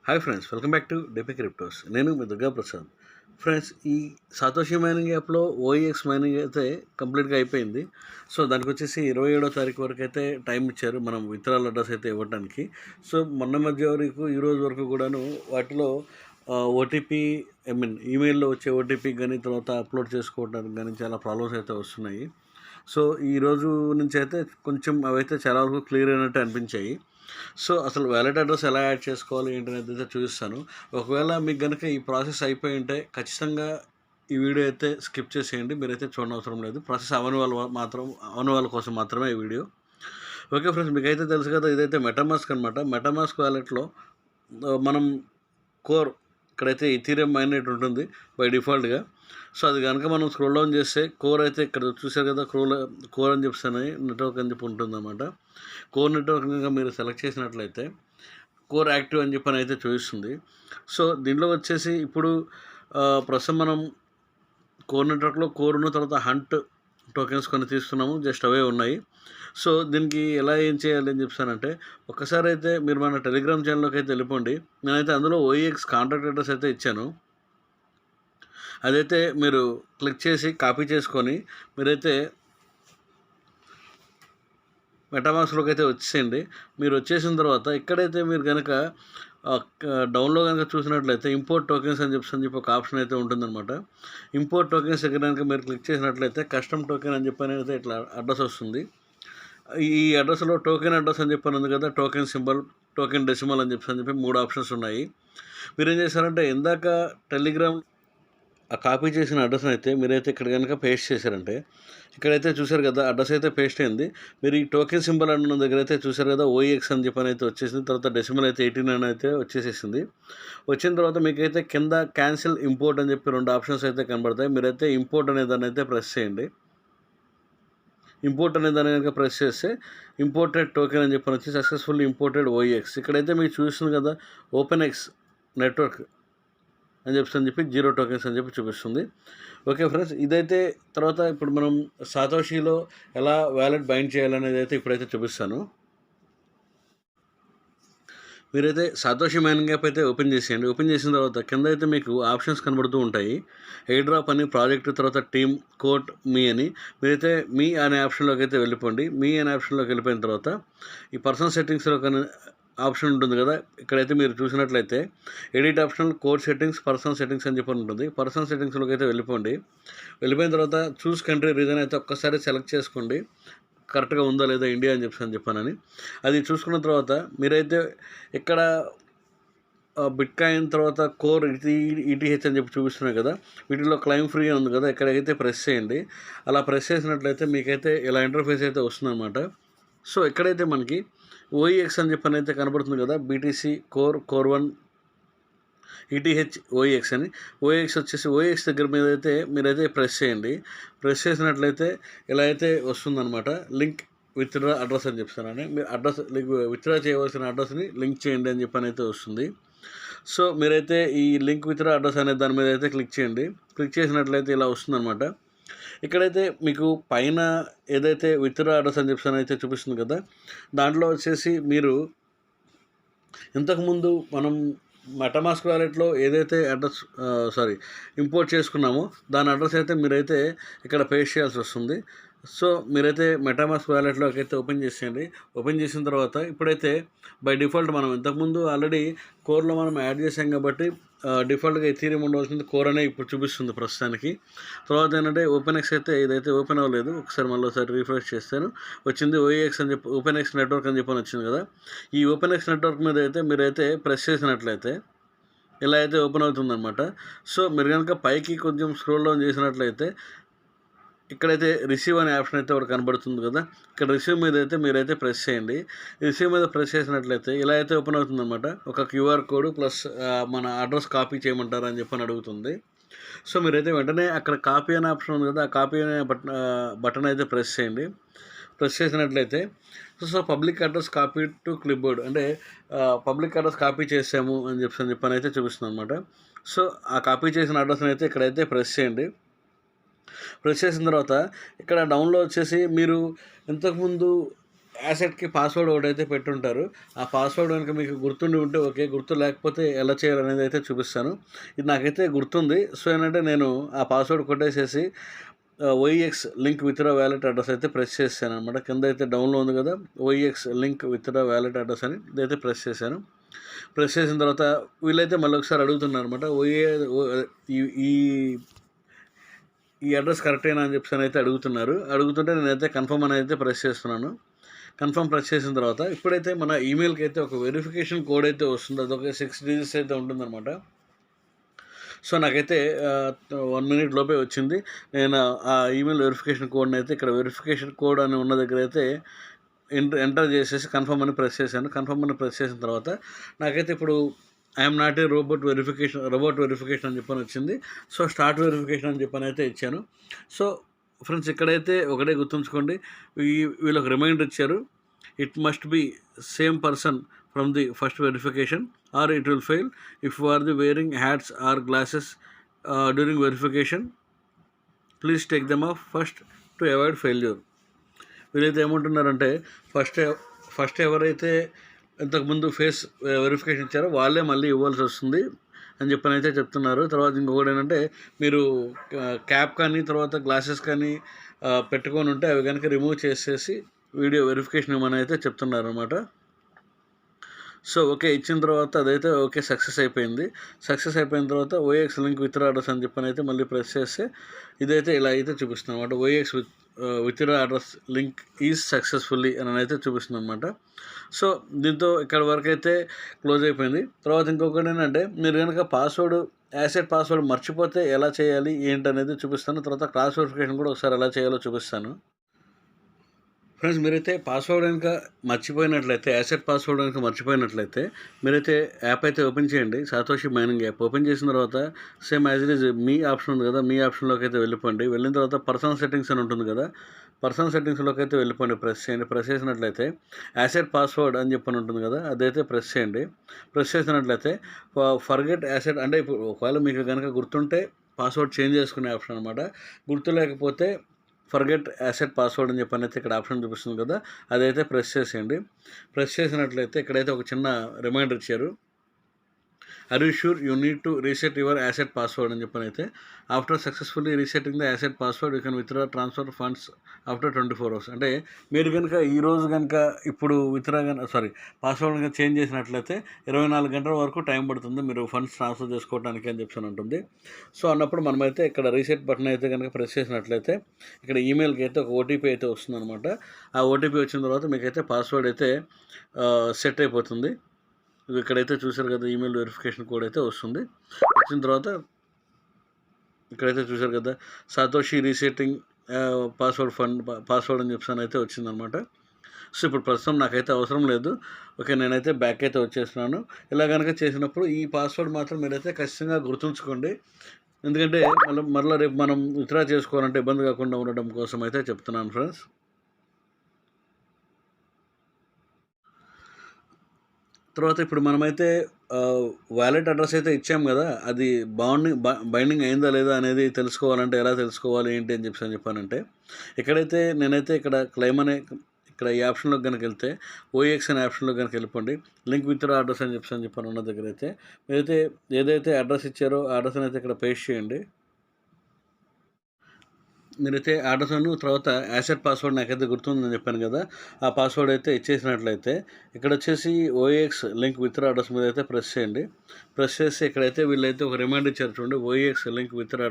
Hi friends, welcome back to DP cryptos. నేను మీ Durga Prasad. Friends, ఈ Satoshi mining యాప్లో OEX mining అయితే కంప్లీట్గా అయిపోయింది. సో దానికి వచ్చేసి 27వ తారీఖు వరకు అయితే టైం ఇచ్చారు మనం విత్డ్రాల్ అడ్రస్ అయితే ఇవ్వడానికి. సో మొన్న మధ్య వరకు ఈరోజు వరకు కూడాను వాటిలో ఓటీపీ ఈమెయిల్లో వచ్చే ఓటీపీ కానీ తర్వాత అప్లోడ్ చేసుకోవడానికి కానీ చాలా ప్రాబ్లమ్స్ అయితే వస్తున్నాయి. సో ఈరోజు నుంచి అయితే కొంచెం అవైతే చాలా వరకు క్లియర్ అయినట్టు అనిపించాయి. సో అసలు వ్యాలెట్ అడ్రస్ ఎలా యాడ్ చేసుకోవాలి ఏంటనేది అయితే చూపిస్తాను. ఒకవేళ మీకు కనుక ఈ ప్రాసెస్ అయిపోయి ఉంటే ఖచ్చితంగా ఈ వీడియో అయితే స్కిప్ చేసేయండి. మీరైతే చూడనవసరం లేదు. ప్రాసెస్ అవని వాళ్ళ కోసం మాత్రమే ఈ వీడియో. ఓకే ఫ్రెండ్స్, మీకైతే తెలుసు కదా, ఇదైతే మెటామాస్క్ అనమాట. మెటామాస్క్ వ్యాలెట్లో మనం కోర్ ఇక్కడైతే ఇథీరియం మైనేట్ ఉంటుంది బై డిఫాల్ట్గా. సో అది కనుక మనం స్క్రోల్ డౌన్ చేస్తే కోర్ అయితే ఇక్కడ చూసారు కదా, కోర్ అని చెప్పి నెట్వర్క్ అని చెప్పి ఉంటుందన్నమాట. కోర్ నెట్వర్క్ కనుక మీరు సెలెక్ట్ చేసినట్లయితే కోర్ యాక్టివ్ అని చెప్పని అయితే చూపిస్తుంది. సో దీంట్లో వచ్చేసి ఇప్పుడు ప్రస్తుతం మనం కోర్ నెట్వర్క్లో కోర్ ఉన్న తర్వాత హంట్ టోకెన్స్ కొన్ని తీస్తున్నాము, జస్ట్ అవే ఉన్నాయి. సో దీనికి ఎలా ఏం చేయాలి అని చెప్తానంటే, ఒక్కసారి అయితే మీరు మన టెలిగ్రామ్ ఛానల్లోకి అయితే వెళ్ళిపోండి. నేనైతే అందులో ఓఈఎక్స్ కాంటాక్ట్ అడ్రస్ అయితే ఇచ్చాను. అదైతే మీరు క్లిక్ చేసి కాపీ చేసుకొని మీరైతే మెటామాస్క్లోకి అయితే వచ్చేయండి. మీరు వచ్చేసిన తర్వాత ఇక్కడైతే మీరు కనుక డౌన్లో కనుక చూసినట్లయితే ఇంపోర్ట్ టోకెన్స్ అని చెప్పి ఒక ఆప్షన్ అయితే ఉంటుందన్నమాట. ఇంపోర్ట్ టోకెన్స్ దగ్గర కనుక మీరు క్లిక్ చేసినట్లయితే కస్టమ్ టోకెన్ అని చెప్పి అయితే ఇట్లా అడ్రస్ వస్తుంది. ఈ అడ్రస్లో టోకెన్ అడ్రస్ అని చెప్పని ఉంది కదా, టోకెన్ సింబల్, టోకెన్ డెసిమల్ అని చెప్పి 3 ఆప్షన్స్ ఉన్నాయి. మీరు ఏం చేశారంటే ఇందాక టెలిగ్రామ్ ఆ కాపీ చేసిన అడ్రస్ని అయితే మీరైతే ఇక్కడ కనుక పేస్ట్ చేశారంటే ఇక్కడైతే చూసారు కదా, అడ్రస్ అయితే పేస్ట్ అయింది. మీరు ఈ టోకెన్ సింబల్ అన్న దగ్గర అయితే చూసారు కదా, ఓఈఎక్స్ అని చెప్పని అయితే వచ్చేసింది. తర్వాత డెసిమల్ అయితే 18 అని అయితే వచ్చేసేసింది. వచ్చిన తర్వాత మీకైతే కింద క్యాన్సిల్ ఇంపోర్ట్ అని చెప్పి 2 ఆప్షన్స్ అయితే కనబడతాయి. మీరైతే ఇంపోర్ట్ అనే దాన్ని అయితే ప్రెస్ చేయండి. ఇంపోర్ట్ అనే దాన్ని కనుక ప్రెస్ చేస్తే ఇంపోర్టెడ్ టోకెన్ అని చెప్పని వచ్చి సక్సెస్ఫుల్ ఇంపోర్టెడ్ ఓఈఎక్స్. ఇక్కడైతే మీకు చూస్తుంది కదా, ఓపెన్ఎక్స్ నెట్వర్క్ అని చెప్పి 0 టోకెన్స్ అని చెప్పి చూపిస్తుంది. ఓకే ఫ్రెండ్స్, ఇదైతే తర్వాత ఇప్పుడు మనం సాతోషిలో ఎలా వ్యాలెట్ బైండ్ చేయాలనేది అయితే ఇప్పుడైతే చూపిస్తాను. మీరైతే సాతోషి మైనింగ్ యాప్ అయితే ఓపెన్ చేసేయండి. ఓపెన్ చేసిన తర్వాత కింద అయితే మీకు ఆప్షన్స్ కనబడుతూ ఉంటాయి. ఎయిర్ డ్రాప్ అని, ప్రాజెక్ట్, తర్వాత టీమ్, కోట్, మీ అని. మీరైతే మీ అనే ఆప్షన్లోకి అయితే వెళ్ళిపోండి. మీ అనే ఆప్షన్లోకి వెళ్ళిపోయిన తర్వాత ఈ పర్సనల్ సెట్టింగ్స్లో ఆప్షన్ ఉంటుంది కదా, ఇక్కడైతే మీరు చూసినట్లయితే edit option, code settings, personal settings అని చెప్పి ఉంటుంది. పర్సనల్ సెట్టింగ్స్లోకి అయితే వెళ్ళిపోయిన తర్వాత చూస్ కంట్రీ రీజన్ అయితే ఒక్కసారి సెలెక్ట్ చేసుకోండి, కరెక్ట్గా ఉందా లేదా ఇండియా అని చెప్పానని. అది చూసుకున్న తర్వాత మీరైతే ఇక్కడ బిట్కాయిన్ తర్వాత కోర్ ఈటీహెచ్ అని చెప్పి చూపిస్తున్నాయి కదా, వీటిలో క్లైమ్ ఫ్రీ ఉంది కదా, ఇక్కడైతే ప్రెస్ చేయండి. అలా ప్రెస్ చేసినట్లయితే మీకైతే ఇలా ఇంటర్ఫేస్ అయితే వస్తుందన్నమాట. సో ఇక్కడైతే మనకి ఓఈఎక్స్ అని చెప్పని అయితే కనబడుతుంది కదా, బీటీసీ కోర్ 1 ఈటీహెచ్ ఓఈఎక్స్ అని. ఓఈఎక్స్ వచ్చేసి ఓఈఎక్స్ దగ్గర మీరైతే ప్రెస్ చేయండి. ప్రెస్ చేసినట్లయితే ఇలా అయితే వస్తుందన్నమాట. లింక్ విత్డ్రా అడ్రస్ అని చెప్తానని, మీరు అడ్రస్ విత్డ్రా చేయవలసిన అడ్రస్ని లింక్ చేయండి అని చెప్పని అయితే వస్తుంది. సో మీరైతే ఈ లింక్ విత్డ్రా అడ్రస్ అనే దాని మీద అయితే క్లిక్ చేయండి. క్లిక్ చేసినట్లయితే ఇలా వస్తుందన్నమాట. ఇక్కడైతే మీకు పైన ఏదైతే విత్డ్రా అడ్రస్ అని అయితే చూపిస్తుంది కదా, దాంట్లో వచ్చేసి మీరు ఇంతకుముందు మనం మెటామాస్క్ వ్యాలెట్లో ఏదైతే అడ్రస్ ఇంపోర్ట్ చేసుకున్నామో దాని అడ్రస్ అయితే మీరైతే ఇక్కడ పేస్ట్ చేయాల్సి వస్తుంది. సో మీరైతే మెటామాస్క్ వ్యాలెట్లోకి అయితే ఓపెన్ చేసేయండి. ఓపెన్ చేసిన తర్వాత ఇప్పుడైతే బై డిఫాల్ట్ మనం ఇంతకుముందు ఆల్రెడీ కోర్లో మనం యాడ్ చేసాం కాబట్టి డిఫాల్ట్గా ఇథీరియం ఉండవలసింది కోర్ అనే ఇప్పుడు చూపిస్తుంది ప్రస్తుతానికి. తర్వాత ఏంటంటే ఓపెన్ఎక్స్ అయితే ఇదైతే ఓపెన్ అవ్వలేదు. ఒకసారి రీఫ్రెష్ చేస్తాను, వచ్చింది ఓఈఎక్స్ అని చెప్పి ఓపెన్ఎక్స్ నెట్వర్క్ అని చెప్పని వచ్చింది కదా. ఈ ఓపెన్ఎక్స్ నెట్వర్క్ మీద అయితే మీరైతే ప్రెస్ చేసినట్లయితే ఇలా అయితే ఓపెన్ అవుతుందన్నమాట. సో మీరు కనుక పైకి కొంచెం స్క్రోల్ డౌన్ చేసినట్లయితే ఇక్కడైతే రిసీవ్ అనే ఆప్షన్ అయితే ఒకటి కనబడుతుంది కదా, ఇక్కడ రిసీవ్ మీద అయితే మీరైతే ప్రెస్ చేయండి. రిసీవ్ మీద ప్రెస్ చేసినట్లయితే ఇలా అయితే ఓపెన్ అవుతుందన్నమాట. ఒక క్యూఆర్ కోడ్ ప్లస్ మన అడ్రస్ కాపీ చేయమంటారా అని చెప్పని అడుగుతుంది. సో మీరైతే వెంటనే అక్కడ కాపీ అనే ఆప్షన్ ఉంది కదా, ఆ కాపీ అనే బటన్ అయితే ప్రెస్ చేయండి. ప్రెస్ చేసినట్లయితే so public address copy to clip board అంటే పబ్లిక్ అడ్రస్ కాపీ చేసాము అని చెప్పని అయితే చూపిస్తుంది అనమాట. సో ఆ కాపీ చేసిన అడ్రస్ని అయితే ఇక్కడైతే ప్రెస్ చేయండి. ప్రెస్ చేసిన తర్వాత ఇక్కడ డౌన్లో వచ్చేసి మీరు ఇంతకుముందు యాసెట్‌కి పాస్వర్డ్ ఒకటైతే పెట్టుంటారు. ఆ పాస్వర్డ్ గనుక మీకు గుర్తుండి ఉంటే ఓకే. గుర్తు లేకపోతే ఎలా చేయాలనేది అయితే చూపిస్తాను. ఇది నాకైతే గుర్తుంది. సో, ఏంటంటే నేను ఆ పాస్వర్డ్ కొట్టేసేసి OEX link withdraw wallet address అయితే ప్రెస్ చేశాననమాట. కింద అయితే డౌన్‌లో ఉంది కదా! OEX link withdraw wallet address అని ఇదైతే ప్రెస్ చేశాను. ప్రెస్ చేసిన తర్వాత వీళ్ళైతే మళ్ళీ ఒకసారి అడుగుతున్నారనమాట. ఈ ఈ ఈ అడ్రస్ కరెక్టేనా అని చెప్పేసి అయితే అడుగుతున్నారు. అడుగుతుంటే నేనైతే కన్ఫర్మ్ అని అయితే ప్రెస్ చేస్తున్నాను. కన్ఫర్మ్ ప్రెస్ చేసిన తర్వాత ఇప్పుడైతే మన ఈమెయిల్కి అయితే ఒక వెరిఫికేషన్ కోడ్ అయితే వస్తుంది. అదొక 6 డిజిట్స్ అయితే ఉంటుందన్నమాట. సో, నాకైతే 1 మినిట్ లోపే వచ్చింది. నేను ఆ ఈమెయిల్ వెరిఫికేషన్ కోడ్‌ని అయితే ఇక్కడ వెరిఫికేషన్ కోడ్ అని ఉన్న దగ్గర అయితే ఎంటర్ చేసేసి కన్ఫర్మ్ అని ప్రెస్ చేశాను. కన్ఫర్మ్ అని ప్రెస్ చేసిన తర్వాత నాకైతే ఇప్పుడు I'm not a robot verification అని చెప్పని వచ్చింది. సో, స్టార్ట్ వెరిఫికేషన్ అని చెప్పని అయితే ఇచ్చాను. సో, ఫ్రెండ్స్ ఇక్కడైతే ఒకటే గుర్తుంచుకోండి. వీళ్ళు ఒక రిమైండర్ ఇచ్చారు. It must be same person from the first verification or it will fail if you are the wearing hats or glasses during verification. Please take them off first to avoid failure. వీళ్ళైతే ఏమంటున్నారంటే first ఎవరైతే ఇంతకుముందు face verification ఇచ్చారో వాళ్ళే మళ్ళీ ఇవ్వాల్సి వస్తుంది అని చెప్పని అయితే చెప్తున్నారు. తర్వాత ఇంకొకటి ఏంటంటే మీరు క్యాప్ కానీ తర్వాత గ్లాసెస్ కానీ పెట్టుకొని ఉంటే అవి కనుక రిమూవ్ చేసేసి వీడియో వెరిఫికేషన్ ఇవ్వమని అయితే చెప్తున్నారు అనమాట. సో, ఓకే ఇచ్చిన తర్వాత అదైతే ఓకే సక్సెస్ అయిపోయింది. సక్సెస్ అయిపోయిన తర్వాత ఓఎక్స్ లింక్ విత్‌డ్రా అడ్రస్ అని చెప్పని అయితే మళ్ళీ ప్రెస్ చేస్తే ఇదైతే ఇలా అయితే చూపిస్తుంది అనమాట. OX withdraw address link is successfully అని అయితే చూపిస్తుంది అనమాట. సో, దీంతో ఇక్కడ వరకు అయితే క్లోజ్ అయిపోయింది. తర్వాత ఇంకొకటి ఏంటంటే మీరు కనుక యాసెట్ పాస్వర్డ్ మర్చిపోతే ఎలా చేయాలి ఏంటనేది చూపిస్తాను. తర్వాత క్రాస్ వెరిఫికేషన్ కూడా ఒకసారి ఎలా చేయాలో చూపిస్తాను. ఫ్రెండ్స్ మీరైతే పాస్వర్డ్ కనుక మర్చిపోయినట్లయితే యాసెట్ పాస్వర్డ్ కనుక మర్చిపోయినట్లయితే మీరైతే యాప్ అయితే ఓపెన్ చేయండి. సాతోషి మైనింగ్ యాప్ ఓపెన్ చేసిన తర్వాత same as it is me option ఉంది కదా, మీ ఆప్షన్లోకి అయితే వెళ్ళిపోండి. వెళ్ళిన తర్వాత పర్సనల్ సెట్టింగ్స్ అని ఉంటుంది కదా, పర్సనల్ సెట్టింగ్స్లోకి అయితే వెళ్ళిపోండి. ప్రెస్ చేయండి. ప్రెస్ చేసినట్లయితే యాసెట్ పాస్వర్డ్ అని చెప్పని ఉంటుంది కదా, అదైతే ప్రెస్ చేయండి. ప్రెస్ చేసినట్లయితే ఫర్గెట్ యాసెట్ అంటే ఇప్పుడు ఒకవేళ మీకు కనుక గుర్తుంటే పాస్వర్డ్ చేంజ్ చేసుకునే ఆప్షన్ అనమాట. గుర్తు లేకపోతే ఫర్గెట్ యాసెట్ పాస్వర్డ్ అని చెప్పని అయితే ఇక్కడ ఆప్షన్ చూపిస్తుంది కదా, అదైతే ప్రెస్ చేసేయండి. ప్రెస్ చేసినట్లయితే ఇక్కడైతే ఒక చిన్న రిమైండర్ ఇచ్చారు. Are you sure you need to reset your asset password అని చెప్పని అయితే after successfully resetting the asset password you can withdraw transfer funds after 24 hours. అంటే మీరు కనుక ఈరోజు కనుక ఇప్పుడు పాస్వర్డ్ కనుక చేంజ్ చేసినట్లయితే 24 గంటల వరకు టైం పడుతుంది మీరు ఫండ్స్ ట్రాన్స్ఫర్ చేసుకోవడానికి అని చెప్పి ఉంటుంది. సో, అన్నప్పుడు మనమైతే ఇక్కడ రీసెట్ బటన్ అయితే కనుక ప్రెస్ చేసినట్లయితే ఇక్కడ ఈమెయిల్కి అయితే ఒక ఓటీపీ అయితే వస్తుందన్నమాట. ఆ ఓటీపీ వచ్చిన తర్వాత మీకైతే పాస్వర్డ్ అయితే సెట్ అయిపోతుంది. ఇక్కడైతే చూసారు కదా, ఈమెయిల్ వెరిఫికేషన్ కోడ్ అయితే వస్తుంది. వచ్చిన తర్వాత ఇక్కడైతే చూసారు కదా, సాతోషి రీసెట్టింగ్ పాస్వర్డ్ అని చెప్పి అయితే వచ్చిందనమాట. సో, ఇప్పుడు ప్రస్తుతం నాకైతే అవసరం లేదు. ఓకే నేనైతే బ్యాక్ అయితే వచ్చేస్తున్నాను. ఇలా కనుక చేసినప్పుడు ఈ పాస్వర్డ్ మాత్రం మీరైతే ఖచ్చితంగా గుర్తుంచుకోండి. ఎందుకంటే మరలా రేపు మనం విత్‌డ్రా చేసుకోవాలంటే ఇబ్బంది కాకుండా ఉండడం కోసం అయితే చెప్తున్నాను ఫ్రెండ్స్. తర్వాత ఇప్పుడు మనమైతే వాలెట్ అడ్రస్ అయితే ఇచ్చాం కదా, అది బైండింగ్ అయిందా లేదా అనేది తెలుసుకోవాలంటే ఎలా తెలుసుకోవాలి ఏంటి అని చెప్పానంటే ఇక్కడైతే నేనైతే ఇక్కడ క్లెయిమ్ అనే ఇక్కడ ఈ ఆప్షన్లోకి కనుక వెళ్తే ఓఎక్స్ అనే ఆప్షన్లోకి కనుక వెళ్ళిపోండి. లింక్ విత్‌డ్రా అడ్రస్ అని చెప్పని ఉన్న దగ్గర అయితే మీరైతే ఏదైతే అడ్రస్ ఇచ్చారో ఆ అడ్రస్ని అయితే ఇక్కడ పేస్ట్ చేయండి. మీరైతే అడ్రస్ను తర్వాత యాసెట్ పాస్వర్డ్ నాకైతే గుర్తుందని చెప్పాను కదా, ఆ పాస్వర్డ్ అయితే ఇచ్చేసినట్లయితే ఇక్కడ వచ్చేసి ఓఎక్స్ లింక్ విత్‌డ్రా అడ్రస్ మీద అయితే ప్రెస్ చేయండి. ప్రెస్ చేసి ఇక్కడైతే వీళ్ళైతే ఒక రిమైండర్ ఇచ్చారు చూడండి, ఓఎక్స్ లింక్ విత్‌డ్రా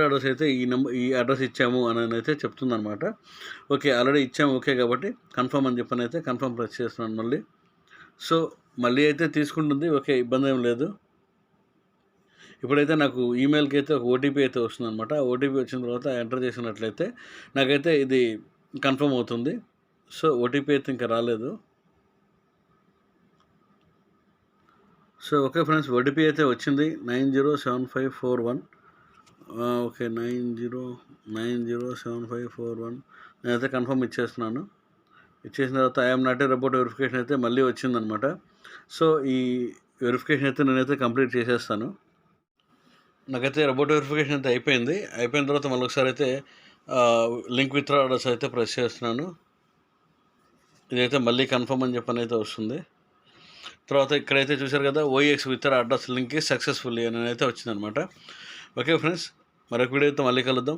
అడ్రస్ అయితే ఈ అడ్రస్ ఇచ్చాము అని అయితే చెప్తుందనమాట. ఓకే ఆల్రెడీ ఇచ్చాము ఓకే కాబట్టి కన్ఫర్మ్ అని చెప్పని అయితే కన్ఫర్మ్ ప్రెస్ చేస్తున్నాను మళ్ళీ. సో, మళ్ళీ అయితే తీసుకుంటుంది. ఓకే ఇబ్బంది ఏం లేదు. ఇప్పుడైతే నాకు ఈమెయిల్కి అయితే ఒక ఓటీపీ అయితే వస్తుందనమాట. ఆ ఓటీపీ వచ్చిన తర్వాత ఎంటర్ చేసినట్లయితే నాకైతే ఇది కన్ఫర్మ్ అవుతుంది. సో, ఓటీపీ అయితే ఇంకా రాలేదు. సో, ఓకే ఫ్రెండ్స్ ఓటీపీ అయితే వచ్చింది 907541. ఓకే 907541 నేనైతే కన్ఫర్మ్ ఇచ్చేస్తున్నాను. ఇచ్చేసిన తర్వాత I'm not a robot verification అయితే మళ్ళీ వచ్చిందనమాట. సో, ఈ వెరిఫికేషన్ అయితే నేనైతే కంప్లీట్ చేసేస్తాను. నాకైతే రోబోట్ వెరిఫికేషన్ అయితే అయిపోయింది. అయిపోయిన తర్వాత మళ్ళీ ఒకసారి అయితే లింక్ విత్‌డ్రా అడ్రస్ అయితే ప్రెస్ చేస్తున్నాను. ఇదైతే మళ్ళీ కన్ఫర్మ్ అని చెప్పని అయితే వస్తుంది. తర్వాత ఇక్కడైతే చూశారు కదా, OX with address link successfully అని అయితే వచ్చిందనమాట. ఓకే ఫ్రెండ్స్, మరొక వీడియోతో మళ్ళీ కలుద్దాం.